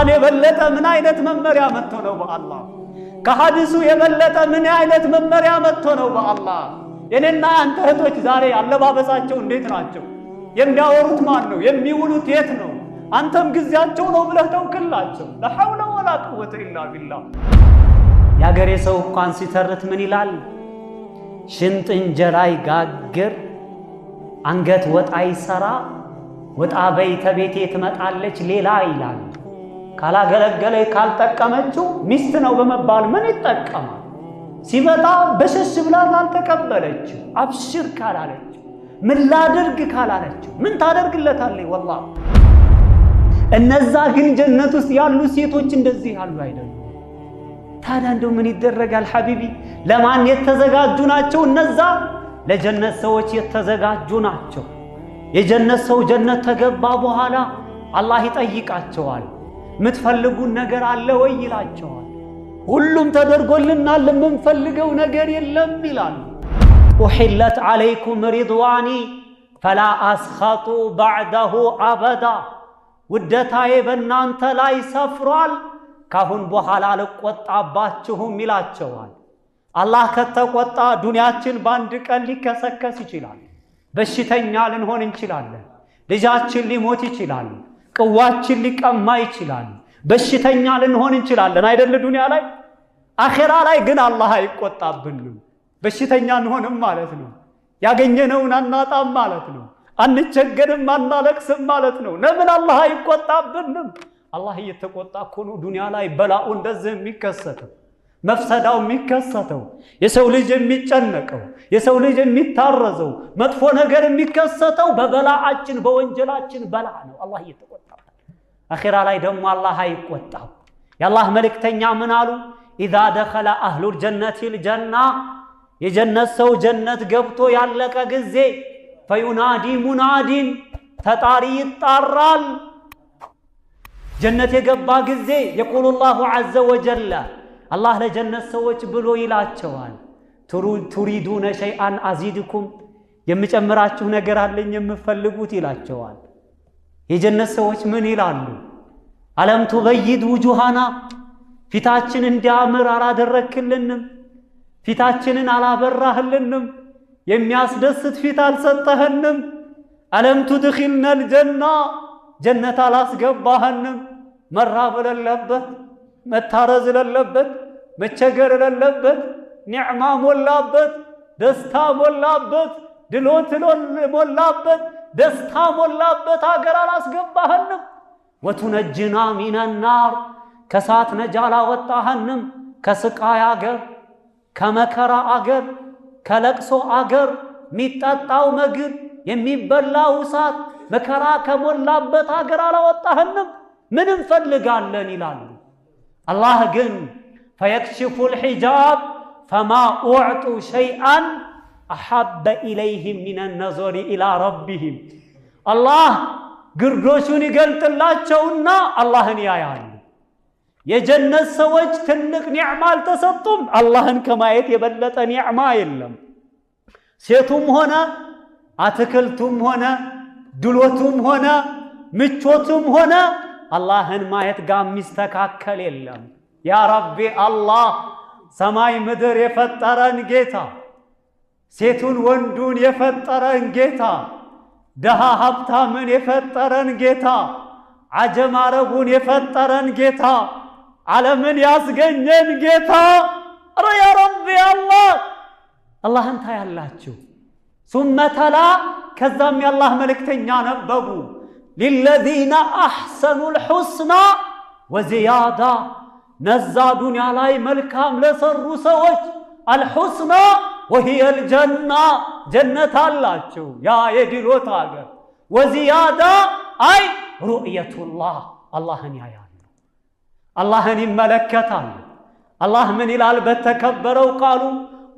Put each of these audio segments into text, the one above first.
ከቁርአን የበለጠ ምን አይነት መመሪያ መጥቶ ነው በአላህ? ከሐዲሱ የበለጠ ምን አይነት መመሪያ መጥቶ ነው በአላህ? የኔና አንተ እህቶች ዛሬ አለባበሳቸው እንዴት ናቸው? የሚያወሩት ማን ነው? የሚውሉት የት ነው? አንተም ጊዜያቸው ነው ብለህ ተውክላቸው። ለሐውለ ወላ ቁወተ ኢላ ቢላህ። ያገሬ ሰው እንኳን ሲተርት ምን ይላል? ሽንጥ እንጀራ ይጋግር አንገት ወጣ ይሰራ ወጣ በይ ተቤቴ ትመጣለች ሌላ ይላል። ካላገለገለ ካልጠቀመችው ሚስት ነው በመባል ምን ይጠቀማል? ሲመጣ በሸሽ ብላ ካልተቀበለችው አብሽር ካላለችው ምን ላድርግ ካላለችው ምን ታደርግለታለች? ወላሂ እነዛ ግን ጀነት ውስጥ ያሉ ሴቶች እንደዚህ ያሉ አይደሉም። ታዲያ እንደው ምን ይደረጋል ሐቢቢ? ለማን የተዘጋጁ ናቸው እነዛ? ለጀነት ሰዎች የተዘጋጁ ናቸው። የጀነት ሰው ጀነት ተገባ በኋላ አላህ ይጠይቃቸዋል። የምትፈልጉን ነገር አለ ወይ ይላቸዋል። ሁሉም ተደርጎልናል የምንፈልገው ነገር የለም ይላሉ። ኡሒለት ዓለይኩም ሪድዋኒ ፈላ አስኸጡ ባዕደሁ አበዳ። ውደታዬ በእናንተ ላይ ሰፍሯል ካሁን በኋላ አልቆጣባችሁም ይላቸዋል። አላህ ከተቆጣ ዱንያችን በአንድ ቀን ሊከሰከስ ይችላል። በሽተኛ ልንሆን እንችላለን። ልጃችን ሊሞት ይችላል። ቅዋችን ሊቀማ ይችላል። በሽተኛ ልንሆን እንችላለን አይደል? ዱንያ ላይ። አኺራ ላይ ግን አላህ አይቆጣብንም። በሽተኛ እንሆንም ማለት ነው። ያገኘነውን አናጣም ማለት ነው። አንቸገርም፣ አናለቅስም ማለት ነው። ለምን አላህ አይቆጣብንም? አላህ እየተቆጣ እኮ ነው ዱንያ ላይ በላኡ እንደዚህ የሚከሰተው፣ መፍሰዳው የሚከሰተው፣ የሰው ልጅ የሚጨነቀው፣ የሰው ልጅ የሚታረዘው፣ መጥፎ ነገር የሚከሰተው በበላአችን በወንጀላችን በላ ነው። አላህ እየተቆጣ አኺራ ላይ ደግሞ አላህ አይቆጣም። የአላህ መልእክተኛ ምን አሉ? ኢዛ ደኸለ አህሉል ጀነቲል ጀና፣ የጀነት ሰው ጀነት ገብቶ ያለቀ ጊዜ ፈዩናዲ ሙናዲን፣ ተጣሪ ይጣራል። ጀነት የገባ ጊዜ የቁሉ ላሁ ዐዘ ወጀለ፣ አላህ ለጀነት ሰዎች ብሎ ይላቸዋል፣ ቱሪዱነ ሸይአን አዚድኩም፣ የምጨምራችሁ ነገር አለኝ የምፈልጉት ይላቸዋል። የጀነት ሰዎች ምን ይላሉ? አለም ቱበይድ ውጁሃና፣ ፊታችን እንዲያምር አላደረክልንም? ፊታችንን አላበራህልንም? የሚያስደስት ፊት አልሰጠህንም? አለም ቱድኺልነል ጀና፣ ጀነት አላስገባህንም? መራብ የሌለበት፣ መታረዝ የሌለበት፣ መቸገር የሌለበት፣ ኒዕማ ሞላበት፣ ደስታ ሞላበት፣ ድሎት ሞላበት፣ ደስታ ሞላበት አገር አላስገባህንም? ወቱነጅና ሚነናር፣ ከሳት ነጃ አላወጣህንም? ከስቃይ አገር፣ ከመከራ አገር፣ ከለቅሶ አገር፣ የሚጠጣው ምግብ የሚበላው እሳት መከራ ከሞላበት አገር አላወጣህንም? ምን እንፈልጋለን ይላሉ። አላህ ግን ፈየክሽፉል ሒጃብ ፈማ ኡዕጡ ሸይአን አሐበ ኢለይህም ሚነ ነዞሪ ኢላ ረቢህም። አላህ ግርዶሹን ይገልጥላቸውና አላህን ያያሉ። የጀነት ሰዎች ትልቅ ኒዕማ አልተሰጡም። አላህን ከማየት የበለጠ ኒዕማ የለም። ሴቱም ሆነ አትክልቱም ሆነ ድሎቱም ሆነ ምቾቱም ሆነ አላህን ማየት ጋር የሚስተካከል የለም። ያ ረቢ አላህ ሰማይ ምድር የፈጠረን ጌታ፣ ሴቱን ወንዱን የፈጠረን ጌታ፣ ደሃ ሀብታምን የፈጠረን ጌታ፣ አጀም አረቡን የፈጠረን ጌታ፣ ዓለምን ያስገኘን ጌታ። ኧረ ያ ረቢ አላህ አላህን ታያላችሁ። ሱመ ተላ፣ ከዛም የአላህ መልእክተኛ ነበቡ፣ ሊለዚነ አሕሰኑል ሑስና ወዚያዳ፣ ነዛ ዱንያ ላይ መልካም ለሰሩ ሰዎች አልሑስና ወሂየል ጀና፣ ጀነት አላቸው ያ የድሎት አገር። ወዚያዳ አይ ሩእየቱላህ፣ አላህን ያያሉ፣ አላህን ይመለከታሉ። አላህ ምን ይላል በተከበረው ቃሉ?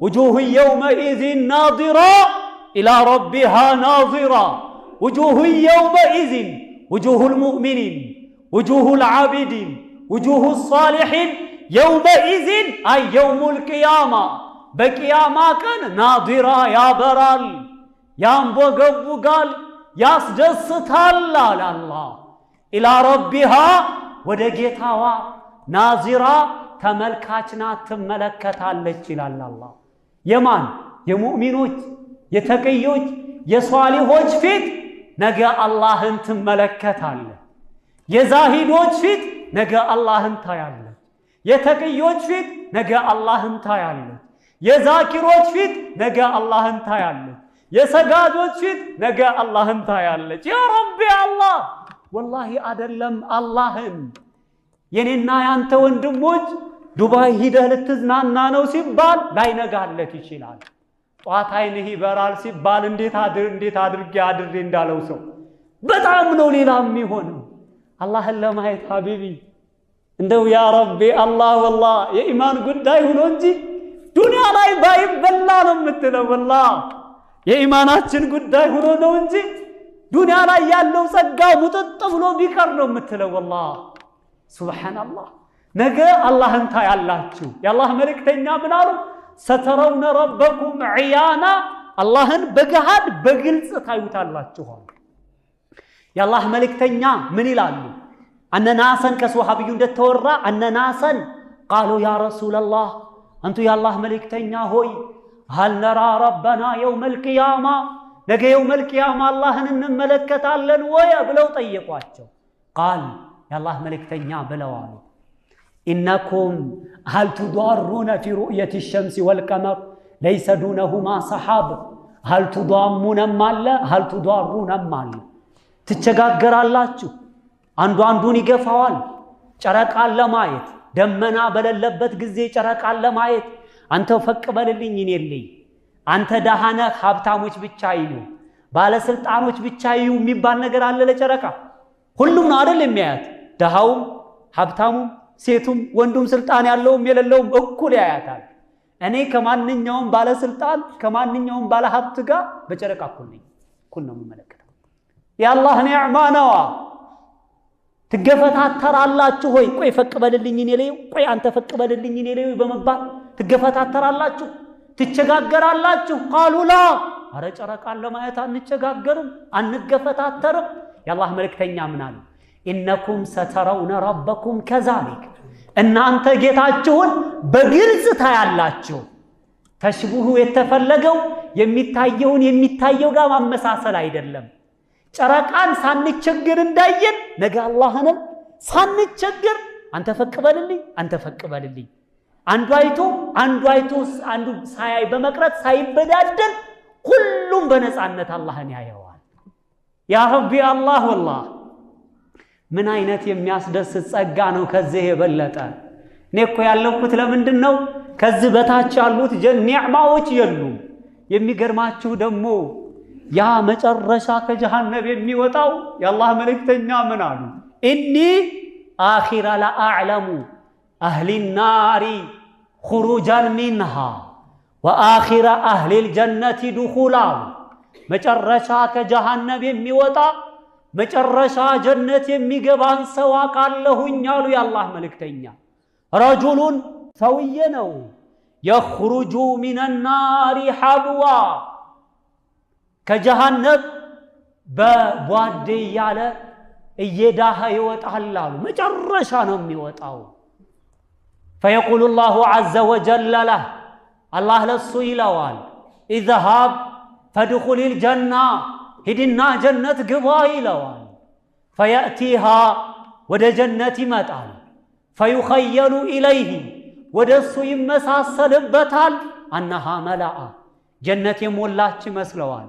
ውጁህ የውመኢዝን ናዚራ ኢላ ረቢሃ ናዚራ። ውጁህ የውመኢዝን፣ ውጁሁል ሙእሚኒን፣ ውጁሁል ዓቢዲን፣ ውጁሁ ሳሊሒን የውመኢዝን አይ የውሙል ቅያማ፣ በቅያማ ቀን ናዚራ ያበራል፣ ያንቦገቡጋል፣ ያስደስታል አለ አላህ። ኢላ ረቢሃ ወደ ጌታዋ ናዚራ ተመልካች ናት ትመለከታለች ይላል አላህ። የማን የሙእሚኖች የተቀዮች የሷሊሆች ፊት ነገ አላህን ትመለከታለህ። የዛሂዶች ፊት ነገ አላህን ታያለህ። የተቀዮች ፊት ነገ አላህን ታያለህ። የዛኪሮች ፊት ነገ አላህን ታያለህ። የሰጋጆች ፊት ነገ አላህን ታያለች። ያ ረቢ አላህ ወላሂ አይደለም አላህን የኔና ያንተ ወንድሞች ዱባይ ሂደህ ልትዝናና ነው ሲባል ላይነጋለት ይችላል። ጧት አይንህ ይበራል ሲባል እንዴት አድርጌ አድሬ እንዳለው ሰው በጣም ነው ሌላ የሚሆነው። አላህን ለማየት ሀቢቢ እንደው ያ ረቢ አላህ ወላሂ የኢማን ጉዳይ ሆኖ እንጂ ዱንያ ላይ ባይበላ ነው የምትለው። ወላሂ የኢማናችን ጉዳይ ሆኖ ነው እንጂ ዱንያ ላይ ያለው ጸጋ ሙጥጥ ብሎ ቢቀር ነው የምትለው። ወላሂ ሱብሃንአላህ። ነገ አላህን ታያላችሁ። የአላህ መልእክተኛ ምን አሉ? ሰተረውነ ረበኩም ዒያና አላህን በገሃድ በግልጽ ታዩታላችሁ። የአላህ መልእክተኛ ምን ይላሉ? አነናሰን ከሱሐቢዩ እንደተወራ አነናሰን ቃሉ ያ ረሱለላህ አንቱ የአላህ መልእክተኛ ሆይ ሀል ነራ ረበና የውመል ቂያማ ነገ የውመል ቂያማ አላህን እንመለከታለን ወይ ብለው ጠየቋቸው። ቃል የአላህ መልእክተኛ ብለዋል ኢነኩም ሀል ቱዳሩነ ፊ ሩእየት ሸምሲ ወልቀመር ለይሰ ዱነሁማ ሰሓብ ሀል ቱዳሙነም አለ ሀል ቱዳሩነም አለ። ትቸጋገራላችሁ፣ አንዱ አንዱን ይገፋዋል። ጨረቃን ለማየት ደመና በሌለበት ጊዜ ጨረቃን ለማየት አንተ ፈቅ በልልኝ እኔ ልይ፣ አንተ ደሃ ነህ ሀብታሞች ብቻ ይዩ፣ ባለስልጣኖች ብቻ ይዩ የሚባል ነገር አለ ለጨረቃ? ሁሉም ነው አይደል የሚያያት? ደሃውም ሀብታሙም ሴቱም ወንዱም ስልጣን ያለውም የሌለውም እኩል ያያታል። እኔ ከማንኛውም ባለስልጣን ከማንኛውም ባለሀብት ጋር በጨረቃ እኩል ነኝ፣ እኩል ነው የምመለከተው። የአላህ ኒዕማ ነዋ። ትገፈታተራላችሁ ሆይ ቆይ ፈቅ በልልኝ እኔ ልይ፣ ቆይ አንተ ፈቅ በልልኝ እኔ ልይ በመባል ትገፈታተራላችሁ፣ ትቸጋገራላችሁ። ቃሉ ላ አረ ጨረቃን ለማየት አንቸጋገርም አንገፈታተርም። የአላህ መልእክተኛ ምን አሉ? ኢነኩም ሰተረውነ ረበኩም ከዛሊክ እናንተ ጌታችሁን በግልጽ ታያላችሁ። ተሽቡሁ የተፈለገው የሚታየውን የሚታየው ጋር ማመሳሰል አይደለም። ጨረቃን ሳንቸግር እንዳየን ነገ አላህንም ሳንቸግር አንተ ፈቅ በልልኝ አንተ ፈቅ በልልኝ አንዱ አይቶ አንዱ ሳያይ በመቅረት ሳይበዳደል ሁሉም በነፃነት አላህን ያየዋል። ያ ረቢ አላህ ወላሂ ምን አይነት የሚያስደስት ጸጋ ነው ከዚህ የበለጠ? እኔ እኮ ያለኩት ለምንድን ነው? ከዚህ በታች ያሉት ኒዕማዎች የሉም። የሚገርማችሁ ደግሞ ያ መጨረሻ ከጀሃነም የሚወጣው የአላህ መልእክተኛ ምን አሉ? ኢኒ አኺረ ለአዕለሙ አህሊ ናሪ ኹሩጃን ሚንሃ ወአኺረ አህሊ ልጀነቲ ዱኹላ። መጨረሻ ከጀሃነም የሚወጣ መጨረሻ ጀነት የሚገባን ሰው አውቃለሁኝ አሉ የአላህ መልእክተኛ። ረጁሉን ሰውዬ ነው የኽሩጁ ሚነ ናሪ ሐብዋ ከጀሃነም በቧዴ እያለ እየዳኸ ይወጣል አሉ። መጨረሻ ነው የሚወጣው። ፈየቁሉ ላሁ ዐዘ ወጀለ ለህ አላህ ለሱ ይለዋል ኢዝሃብ ፈድኹሊል ጀና ሂድና ጀነት ግባ ይለዋል። ፈየእቲሃ ወደ ጀነት ይመጣል። ፈዩኸየሉ ኢለይህ ወደ እሱ ይመሳሰልበታል። አነሃ መላአ ጀነት የሞላች ይመስለዋል።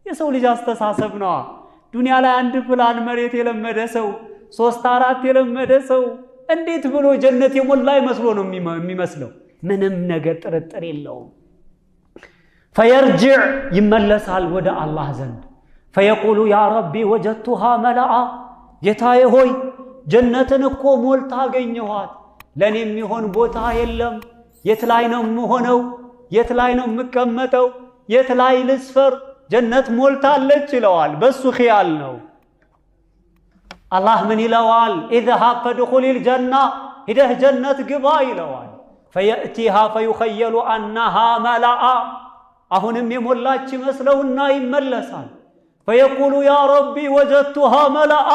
የሰው ልጅ አስተሳሰብ ነዋ። ዱንያ ላይ አንድ ፕላን መሬት የለመደ ሰው 3-4 የለመደ ሰው እንዴት ብሎ ጀነት የሞላ ይመስሎ ነው የሚመስለው? ምንም ነገር ጥርጥር የለውም። ፈየርጅዕ ይመለሳል ወደ አላህ ዘንድ ፈየቁሉ ያ ረቢ ወጀድቱሃ መላአ ጌታዬ ሆይ ጀነትን እኮ ሞልታ አገኘኋት፣ ለእኔ የሚሆን ቦታ የለም። የት ላይ ነው የምሆነው? የት ላይ ነው የምቀመጠው? የት ላይ ልስፈር? ጀነት ሞልታለች ይለዋል። በሱ ኺያል ነው። አላህ ምን ይለዋል? ኢዝሃብ ፈድኹሊል ጀና ሂደህ ጀነት ግባ ይለዋል። ፈየእቲሃ ፈዩኸየሉ አነሃ መላአ አሁንም የሞላች ይመስለውና ይመለሳል። ፈየቁሉ ያ ረቢ ወጀድቱሃ መላአ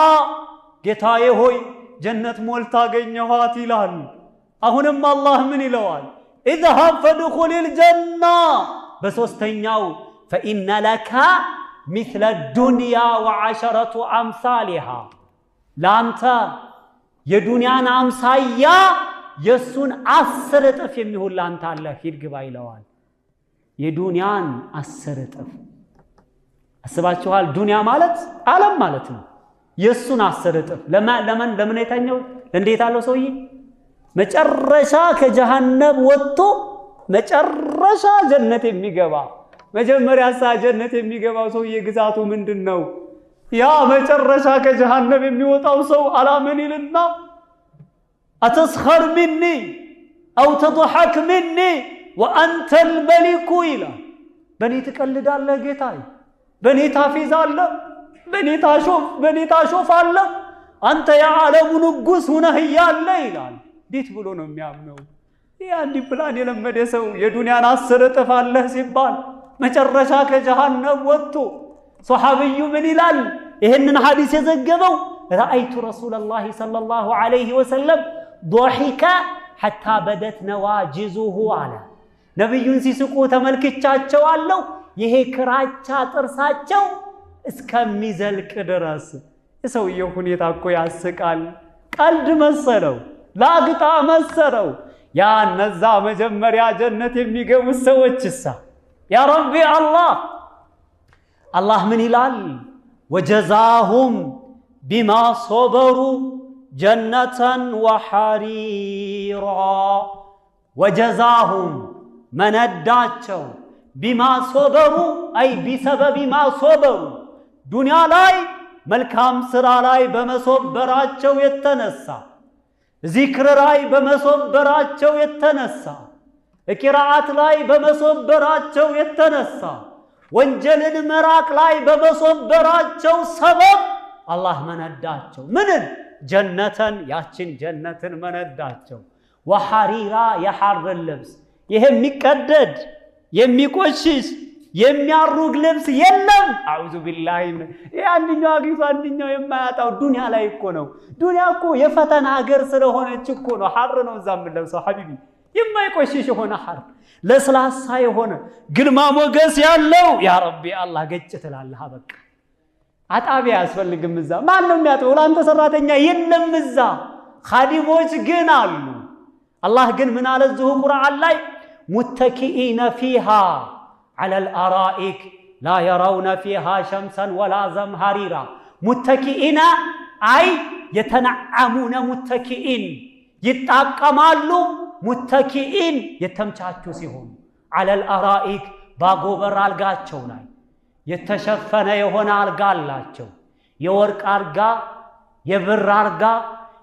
ጌታዬ ሆይ ጀነት ሞልታ አገኘኋት ይላል። አሁንም አላህ ምን ይለዋል? اذهب فادخل الجنة በሶስተኛው فإن لك مثل الدنيا وعشرة أمثالها ላንተ የዱንያን አምሳያ የሱን 10 እጥፍ የሚሆን ላንተ አለ ሂድ ግባ ይለዋል። የዱንያን 10 እጥፍ አስባችኋል? ዱንያ ማለት ዓለም ማለት ነው። የሱን 10 እጥፍ ለምን የተኛው እንዴት አለው ሰውዬ መጨረሻ ከጀሃነም ወጥቶ መጨረሻ ጀነት የሚገባ መጀመሪያ ጀነት የሚገባው ሰውዬ ግዛቱ ምንድነው? ያ መጨረሻ ከጀሃነም የሚወጣው ሰው አላምን ይልና አተስኸር ሚኒ አው ተضحك مني وانت الملك ይላል። በኔ ትቀልዳለህ ጌታዬ፣ በኔ ታፊዛለህ፣ በኔ ታሾፋለህ፣ አንተ የዓለሙ ንጉስ ሆነህ ያለ ይላል። እንዴት ብሎ ነው የሚያምነው? ያን ፕላን የለመደ ሰው የዱንያን 10 እጥፍ አለህ ሲባል መጨረሻ ከጀሃነም ወጥቶ ሱሐቢዩ ምን ይላል? ይሄንን ሐዲስ የዘገበው رأيت رسول الله صلى الله عليه وسلم ضحك حتى بدت نواجذه على ነብዩን ሲስቁ ተመልክቻቸው አለው ይሄ ክራቻ ጥርሳቸው እስከሚዘልቅ ድረስ። የሰውየው ሁኔታ እኮ ያስቃል። ቀልድ መሰለው፣ ላግጣ መሰለው። ያ እነዛ መጀመሪያ ጀነት የሚገቡ ሰዎችሳ ያ ረቢ አላህ ምን ይላል? ወጀዛሁም ቢማ ሶበሩ ጀነተን ወሐሪራ ወጀዛሁም መነዳቸው ቢማ ሶበሩ አይ ቢሰበብ ማ ሶበሩ ዱንያ ላይ መልካም ስራ ላይ በመሶበራቸው የተነሳ ዚክር ላይ በመሶበራቸው የተነሳ ቂራአት ላይ በመሶበራቸው የተነሳ ወንጀልን መራቅ ላይ በመሶበራቸው ሰበብ አላህ መነዳቸው። ምንን? ጀነተን ያችን ጀነትን መነዳቸው። ወሐሪራ የሐር ልብስ ይሄ የሚቀደድ የሚቆሽሽ የሚያሩግ ልብስ የለም። አዑዙ ቢላሂ አንደኛው አግኝቶ አንደኛው የማያጣው ዱንያ ላይ እኮ ነው። ዱንያ እኮ የፈተና ሀገር ስለሆነች እኮ ነው ሐር ነው እዛ የምንለብሰው ሐቢቢ። የማይቆሽሽ የሆነ ሐር ለስላሳ የሆነ ግርማ ሞገስ ያለው ያ ረቢ አላህ ገጭ ትላለህ። በቃ አጣቢያ ያስፈልግም። እዛ ማን ነው የሚያጥበው? ላንተ ሰራተኛ የለም እዛ። ኻዲሞች ግን አሉ። አላህ ግን ምን አለ እዚሁ ቁርአን ላይ ሙተኪኢነ ፊሃ على الأرائك لا يرون فيها شمسا ولا زمهريرا متكئين أي يتنعمون متكئين يتأقمالو متكئين يتمتعتو سيهم على الأرائك باقو برا القاتشو لاي يتشفن يهونا القالاتشو يورك أرقا يبر أرقا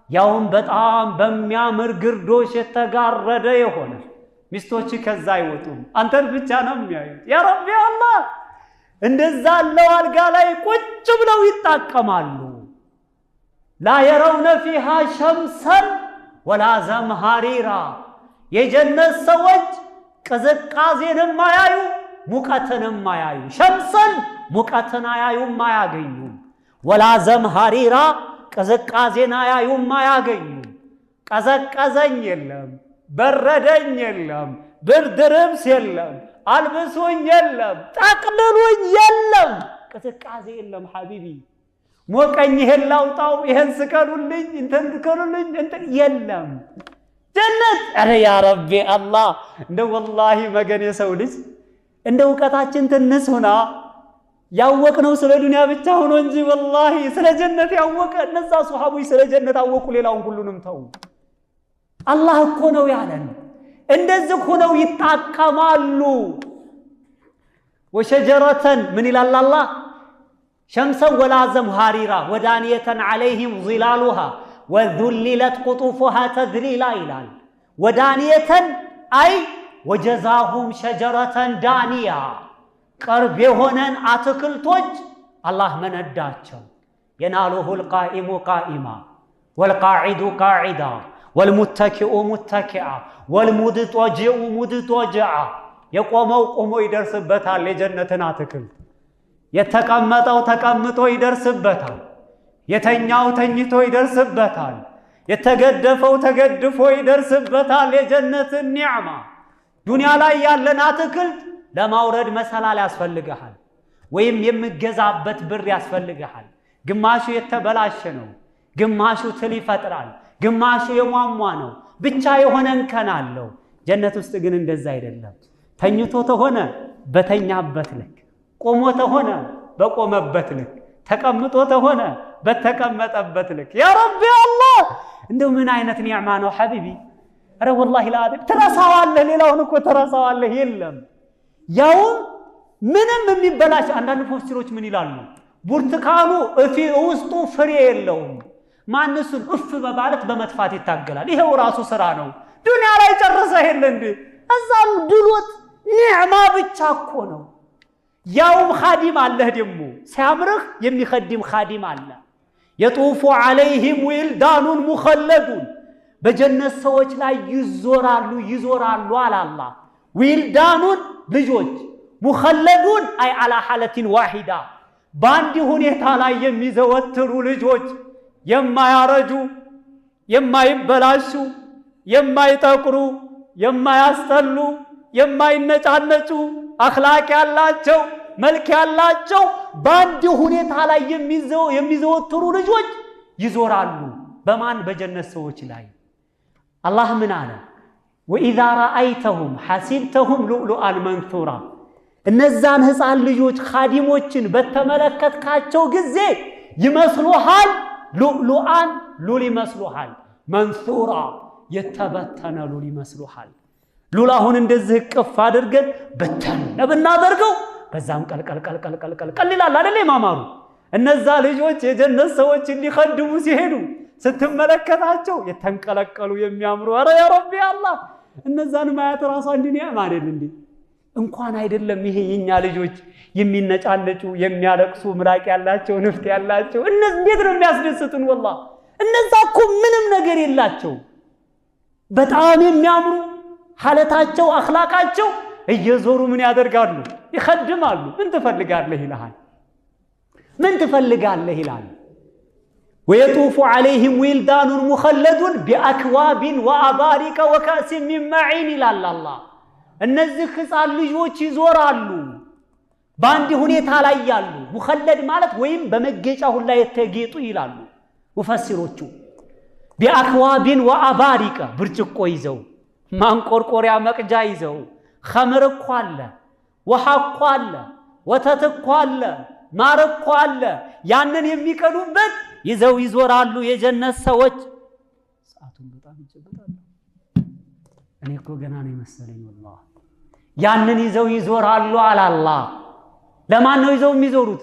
يوم بطعام بميامر قردوش يتقارد يهونا ሚስቶች ከዛ አይወጡም፣ አንተን ብቻ ነው የሚያዩት። ያ ረቢ አላህ እንደዛ አለው አልጋ ላይ ቁጭ ብለው ይጣቀማሉ። ላ የረውነ ፊሃ ሸምሰን ወላ ዘምሃሪራ የጀነት ሰዎች ቅዝቃዜንም አያዩ ሙቀትንም አያዩ። ሸምሰን ሙቀትን አያዩም አያገኙም። ወላ ዘምሃሪራ ቅዝቃዜን አያዩም አያገኙም። ቀዘቀዘኝ የለም፣ በረደኝ የለም፣ ብርድ ልብስ የለም፣ አልብሶኝ የለም፣ ጠቅልሎኝ የለም፣ ቅዝቃዜ የለም። ሐቢቢ ሞቀኝ ይሄን ላውጣው ይሄን ስቀሉልኝ እንትን ትከሉልኝ እንትን የለም። ጀነት አረ ያ ረቢ አላህ እንደ ወላሂ መገን የሰው ልጅ እንደ እውቀታችን ትንሽ ሆና ያወቅነው ስለ ዱንያ ብቻ ሆኖ እንጂ ወላሂ ስለ ጀነት ያወቀ እነዛ ሱሐቦች ስለ ጀነት አወቁ፣ ሌላውን ሁሉንም ተው። አላህ እኮ ነው ያለን። እንደዚህ ሆነው ይጣቀማሉ። ወሸጀረተን ምን ይላል አላህ? ሸምሰን ወላ ዘምሃሪራ ወዳንየተን ዐለይሂም ዚላሉሃ ወዙሊለት ቁጡፉሃ ተዝሊላ ይላል። ወዳንየተን አይ ወጀዛሁም ሸጀረተን ዳንያ ቅርብ የሆነን አትክልቶች አላህ መነዳቸው። የናሉሁ ልቃኢሙ ቃኢማ ወልቃዒዱ ቃዒዳ والمتكئ متكئا والمضطجع مضطجعا የቆመው ቆሞ ይደርስበታል የጀነትን አትክልት፣ የተቀመጠው ተቀምጦ ይደርስበታል፣ የተኛው ተኝቶ ይደርስበታል። የተገደፈው ተገድፎ ይደርስበታል የጀነትን ኒዕማ። ዱንያ ላይ ያለን አትክልት ለማውረድ መሰላል ያስፈልግሃል ወይም የምገዛበት ብር ያስፈልግሃል። ግማሹ የተበላሸ ነው፣ ግማሹ ትል ይፈጥራል፣ ግማሹ የሟሟ ነው፣ ብቻ የሆነ እንከን አለው። ጀነት ውስጥ ግን እንደዛ አይደለም። ተኝቶ ተሆነ በተኛበት ልክ፣ ቆሞ ተሆነ በቆመበት ልክ፣ ተቀምጦ ተሆነ በተቀመጠበት ልክ። ያ ረቢ አላህ እንደው ምን አይነት ኒዕማ ነው ሐቢቢ! አረ ወላሂ ለአደብ ትረሳዋለህ፣ ሌላውን እኮ ትረሳዋለህ። የለም ያውም ምንም የሚበላሽ አንዳንድ ፎስቲሮች ምን ይላሉ? ብርቱካኑ ውስጡ ፍሬ የለውም። ማንሱን እፍ በማለት በመጥፋት ይታገላል። ይሄው ራሱ ስራ ነው። ዱንያ ላይ ጨርሰህ የለ እንዴ? እዛም ድሎት ኒዕማ ብቻ እኮ ነው። ያውም ኻዲም አለህ ደግሞ ሲያምርህ የሚኸድም ኻዲም አለ። የጡፉ ዐለይሂም ዊልዳኑን ሙኸለዱን በጀነት ሰዎች ላይ ይዞራሉ አለ አላህ። ዊልዳኑን ልጆች፣ ሙኸለዱን አይ አላ ሐለቲን ዋሂዳ በአንድ ሁኔታ ላይ የሚዘወትሩ ልጆች፣ የማያረጁ፣ የማይበላሹ፣ የማይጠቁሩ፣ የማያስጠሉ፣ የማይነጫነጩ፣ አኽላቅ ያላቸው፣ መልክ ያላቸው በአንድ ሁኔታ ላይ የሚዘወትሩ ልጆች ይዞራሉ። በማን? በጀነት ሰዎች ላይ። አላህ ምን አለ? ወኢዛ ረአይተሁም ሐሲብተሁም ሉእሉአን መንሱራ። እነዛን ህፃን ልጆች ኻዲሞችን በተመለከትካቸው ጊዜ ይመስሉሃል ሉእሉአን ሉል ይመስሉሃል፣ መንሱራ የተበተነ ሉል ይመስሉሃል። ሉል አሁን እንደዚህ ቅፍ አድርገን በተን ብናደርገው በዛም ቀልቀል ይላል አይደል ማማሩ። እነዛ ልጆች የጀነት ሰዎች እንዲኸድሙ ሲሄዱ ስትመለከታቸው የተንቀለቀሉ የሚያምሩ። አረ ያ ረቢ አላህ እነዛን ማየት ራሱ አንድ ኒዕማ አይደል እንዴ? እንኳን አይደለም ይሄ የኛ ልጆች የሚነጫነጩ የሚያለቅሱ ምራቅ ያላቸው ንፍጥ ያላቸው እነዚህ እንዴት ነው የሚያስደስቱን! ወላሂ እነዛ እኮ ምንም ነገር የላቸው በጣም የሚያምሩ ሐለታቸው አኽላቃቸው እየዞሩ ምን ያደርጋሉ? ይኸድማሉ። ምን ትፈልጋለህ ይልሃል፣ ምን ትፈልጋለህ ይላል። ወየጡፉ ዐለይሂም ዊልዳኑን ሙኸለዱን ቢአክዋቢን ወአባሪቀ ወከእሲን ሚን መዒን ይላል አላህ። እነዚህ ህፃን ልጆች ይዞራሉ በአንድ ሁኔታ ላይ ያሉ። ሙኸለድ ማለት ወይም በመጌጫ ሁላ የተጌጡ ይላሉ ሙፈሲሮቹ። ቢአክዋቢን ወአባሪቀ ብርጭቆ ይዘው፣ ማንቆርቆሪያ መቅጃ ይዘው፣ ኸምር እኮ አለ፣ ውሃ እኮ አለ፣ ወተት እኮ አለ፣ ማር እኮ አለ። ያንን የሚቀዱበት ይዘው ይዞራሉ የጀነት ሰዎች። ሰዓቱን በጣም ይጨበጣል። እኔ እኮ ገና ነው የመሰለኝ ወላሂ። ያንን ይዘው ይዞራሉ አለ አላህ። ለማን ነው ይዘው የሚዞሩት?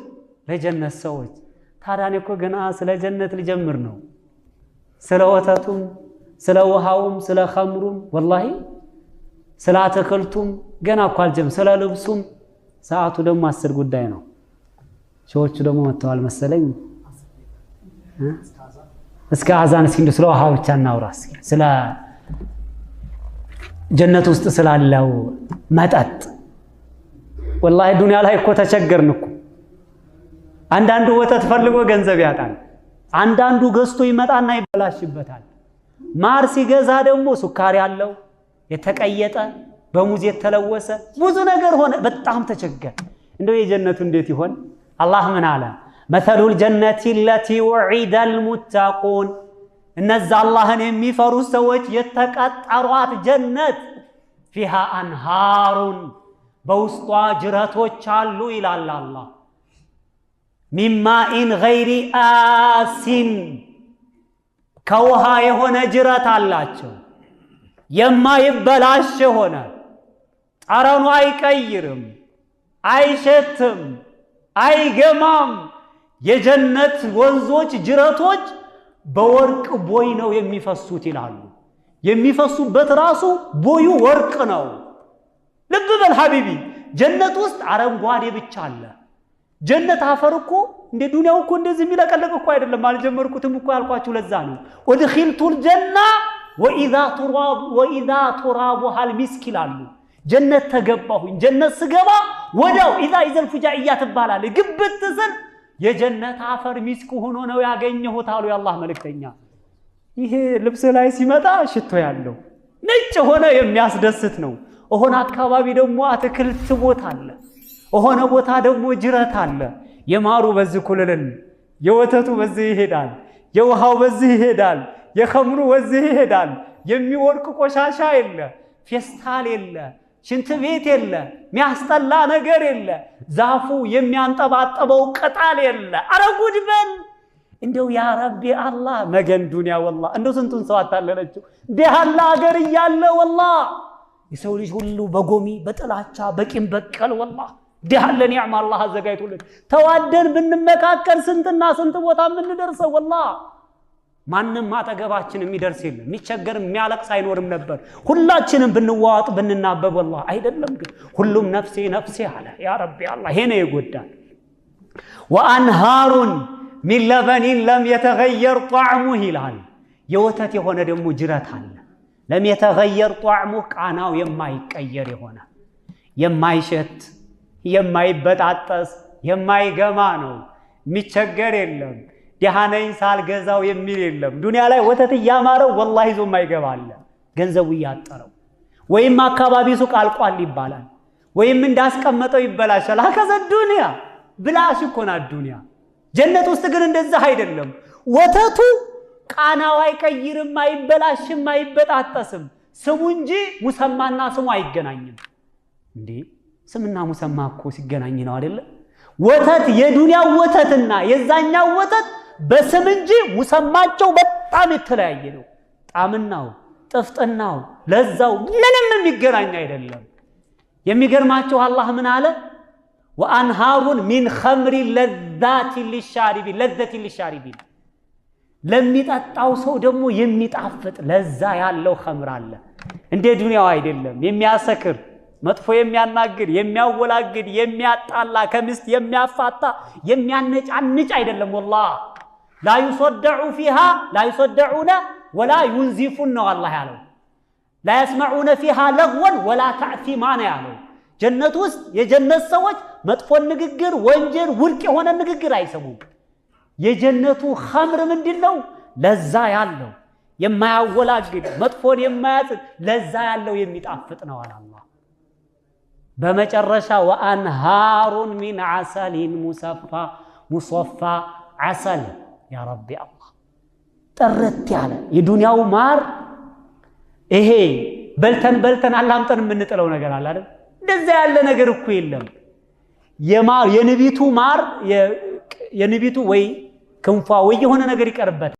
ለጀነት ሰዎች። ታዲያ እኔ እኮ ገና ስለ ጀነት ልጀምር ነው። ስለ ወተቱም፣ ስለ ውሃውም፣ ስለ ኸምሩም ወላሂ ስለ አትክልቱም ገና እኮ አልጀምር። ስለ ልብሱም ሰዓቱ ደግሞ 10 ጉዳይ ነው። ሾዎቹ ደግሞ መጥተዋል መሰለኝ። እስከ አዛን እስኪ ስለ ውሃ ብቻ እናውራ። ስለ ጀነት ውስጥ ስላለው መጠጥ ወላሂ ዱንያ ላይ እኮ ተቸገርን እኮ። አንዳንዱ ወተት ፈልጎ ገንዘብ ያጣል፣ አንዳንዱ ገዝቶ ይመጣና ይበላሽበታል። ማር ሲገዛ ደግሞ ሱካር ያለው የተቀየጠ በሙዝ የተለወሰ ብዙ ነገር ሆነ። በጣም ተቸገር። እንደው የጀነቱ እንዴት ይሆን? አላህ ምን አለ? መተሉል ጀነቲ ለቲ ወዒደ ልሙተቁን። እነዛ አላህን የሚፈሩ ሰዎች የተቀጠሯት ጀነት ፊሃ አንሃሩን በውስጧ ጅረቶች አሉ ይላል አላህ። ሚን ማኢን ገይሪ አሲን ከውሃ የሆነ ጅረት አላቸው። የማይበላሽ ሆነ፣ ጠረኑ አይቀይርም፣ አይሸትም፣ አይገማም። የጀነት ወንዞች ጅረቶች በወርቅ ቦይ ነው የሚፈሱት ይላሉ። የሚፈሱበት ራሱ ቦዩ ወርቅ ነው። ልብ በል ሐቢቢ፣ ጀነት ውስጥ አረንጓዴ ብቻ አለ። ጀነት አፈር እኮ እንደ ዱንያው እኮ እንደዚህ የሚለቀለቅ እኮ አይደለም። አልጀመርኩትም እኮ ያልኳችሁ ለዛ ነው። ወድኺልቱል ጀና ወኢዛ ቱራቡሃል ሚስክ ይላሉ። ጀነት ተገባሁኝ። ጀነት ስገባ ወዲያው ኢዛ ይዘል ፉጃኢያ ትባላለች። ግብት ስል የጀነት አፈር ሚስክ ሆኖ ነው ያገኘሁት አሉ የአላህ መልእክተኛ። ይሄ ልብስ ላይ ሲመጣ ሽቶ ያለው ነጭ ሆነ የሚያስደስት ነው። ሆነ አካባቢ ደግሞ አትክልት ቦታ አለ፣ ሆነ ቦታ ደግሞ ጅረት አለ። የማሩ በዚህ ኩልልን፣ የወተቱ በዚህ ይሄዳል፣ የውሃው በዚህ ይሄዳል፣ የኸምሩ በዚህ ይሄዳል። የሚወርቅ ቆሻሻ የለ፣ ፌስታል የለ፣ ሽንት ቤት የለ፣ የሚያስጠላ ነገር የለ፣ ዛፉ የሚያንጠባጠበው ቅጠል የለ። አረ ጉድ በል እንደው ያ ረቢ አላህ መገን ዱንያ ወላሂ እንደው ስንቱን ሰው አታለለችው። እንዲህ ያለ ሀገር እያለ ወላሂ የሰው ልጅ ሁሉ በጎሚ በጥላቻ በቂም በቀል ወላሂ እንዲህ ያለ ኒዕማ አላህ አዘጋጅቶልን ተዋደን ብንመካከል ስንትና ስንት ቦታ የምንደርሰው ወላሂ ማንም አጠገባችን የሚደርስ የለም። የሚቸገር የሚያለቅስ አይኖርም ነበር። ሁላችንም ብንዋጥ ብንናበብ ወላሂ አይደለም ግን ሁሉም ነፍሴ ነፍሴ አለ። ያ ረቢ አላህ ይሄ ነው የጎዳን። ወአንሃሩን ሚን ለበኒን ለም የተገየር ጣዕሙህ ይላል። የወተት የሆነ ደግሞ ጅረት አለ። ለም የተገየር ጣዕሙህ ቃናው የማይቀየር የሆነ የማይሸት የማይበጣጠስ የማይገማ ነው። የሚቸገር የለም። ደሃነኝ ሳልገዛው የሚል የለም። ዱንያ ላይ ወተት እያማረው ወላሂ ይዞ የማይገባ አለ። ገንዘቡ እያጠረው ወይም አካባቢ ሱቅ አልቋል ይባላል፣ ወይም እንዳስቀመጠው ይበላሻል። አከዘ ዱንያ ብላሽ እኮ ናት ዱንያ። ጀነት ውስጥ ግን እንደዛ አይደለም። ወተቱ ቃናው አይቀይርም፣ አይበላሽም፣ አይበጣጠስም። ስሙ እንጂ ሙሰማና ስሙ አይገናኝም። እንዴ ስምና ሙሰማ እኮ ሲገናኝ ነው አይደለ? ወተት የዱንያው ወተትና የዛኛው ወተት በስም እንጂ ሙሰማቸው በጣም የተለያየ ነው። ጣዕምናው፣ ጥፍጥናው፣ ለዛው ምንም የሚገናኝ አይደለም። የሚገርማቸው አላህ ምን አለ? ወአንሃሩን ሚን ኸምሪ ለዛቲ ሊሻሪቢን ለሚጠጣው ሰው ደግሞ የሚጣፍጥ ለዛ ያለው ኸምር አለ። እንደ ዱንያው አይደለም። የሚያሰክር መጥፎ የሚያናግር የሚያወላግድ የሚያጣላ ከሚስት የሚያፋታ የሚያነጫንጭ አይደለም። ወላሂ ላ ዩሰደዑነ ወላ ዩንዚፉን ነው አላህ ያለው። ላ የስመዑነ ፊሃ ለግወን ወላ ተዕቲማ ነው ያለው። ጀነት ውስጥ የጀነት ሰዎች መጥፎ ንግግር፣ ወንጀል፣ ውድቅ የሆነ ንግግር አይሰሙም። የጀነቱ ኸምር ምንድነው? ለዛ ያለው የማያወላግድ መጥፎን የማያጽድ ለዛ ያለው የሚጣፍጥ ነው አላህ። በመጨረሻ ወአንሃሩን ሚን ዐሰሊን ሙሰፋ ዐሰል ያ ረቢ አላህ ጥርት ያለ የዱንያው ማር። ይሄ በልተን አላምጠን የምንጥለው ነገር አለ አይደል? እንደዛ ያለ ነገር እኮ የለም። የንቢቱ ማር የንቢቱ ወይ ክንፏ ወይ የሆነ ነገር ይቀርበት